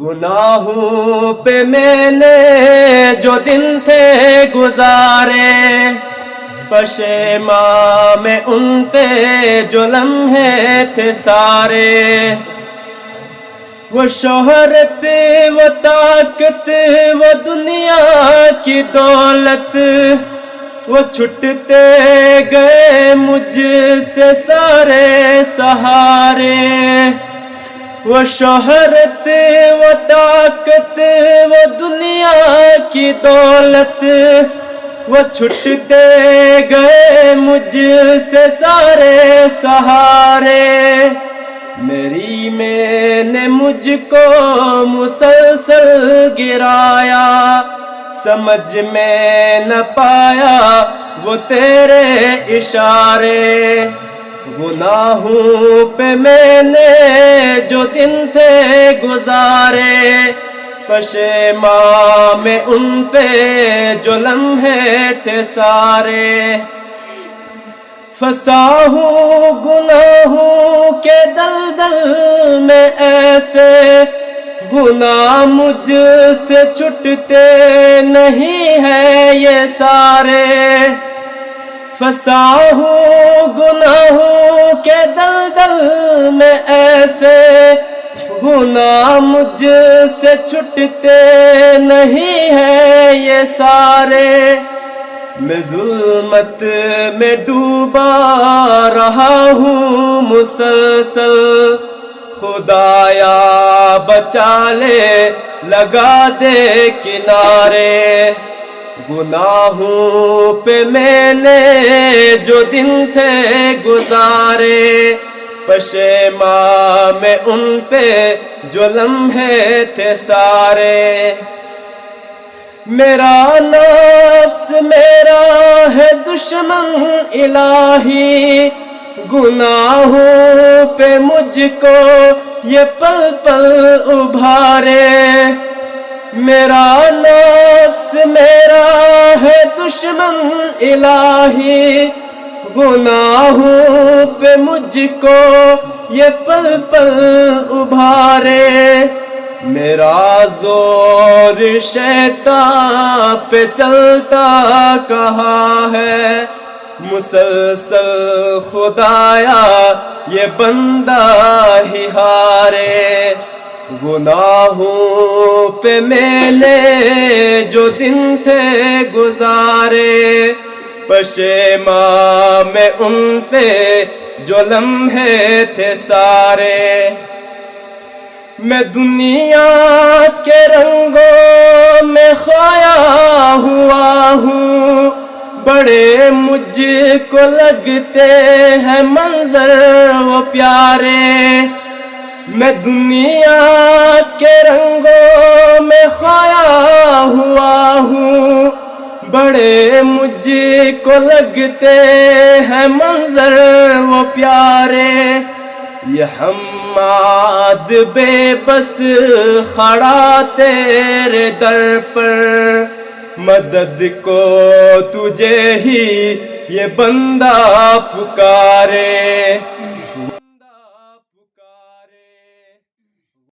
گناہوں پہ میں نے جو دن تھے گزارے، پشیماں میں ان پہ جو لمحے تھے سارے، وہ شہرت وہ طاقت وہ دنیا کی دولت، وہ چھٹتے گئے مجھ سے سارے سہارے، وہ شہرت وہ طاقت وہ دنیا کی دولت، وہ چھٹتے گئے مجھ سے سارے سہارے، میری میں نے مجھ کو مسلسل گرایا، سمجھ میں نہ پایا وہ تیرے اشارے، گناہوں پہ میں نے جو دن تھے گزارے، پشیماں میں ان پہ جو لمحے تھے سارے، پھنسا ہوں گناہوں کے دلدل میں ایسے، گناہ مجھ سے چھٹتے نہیں ہیں یہ سارے، پھنسا ہوں گناہوں کے دلدل میں ایسے، گناہ مجھ سے چھٹتے نہیں ہیں یہ سارے، میں ظلمت میں ڈوبا رہا ہوں مسلسل، خدایا بچا لے لگا دے کنارے، گناہوں پہ میں نے جو دن تھے گزارے، پشیماں میں ان پہ جو لمحے تھے سارے، میرا نفس میرا ہے دشمن الہی، گناہوں پہ مجھ کو یہ پل پل ابھارے، میرا نفس میرا ہے دشمن الہی، گناہوں پہ مجھ کو یہ پل پل ابھارے، میرا زور شیطان پہ چلتا کہاں ہے، مسلسل خدایا یہ بندہ ہی ہارے، گناہوں پہ میں نے جو دن تھے گزارے، پشیماں میں ان پہ جو لمحے تھے سارے، میں دنیا کے رنگوں میں کھویا ہوا ہوں، بڑے مجھ کو لگتے ہیں منظر وہ پیارے، میں دنیا کے رنگوں میں کھویا ہوا ہوں، بڑے مجھ کو لگتے ہیں منظر وہ پیارے، یہ حماد بے بس کھڑا تیرے در پر، مدد کو تجھے ہی یہ بندہ پکارے،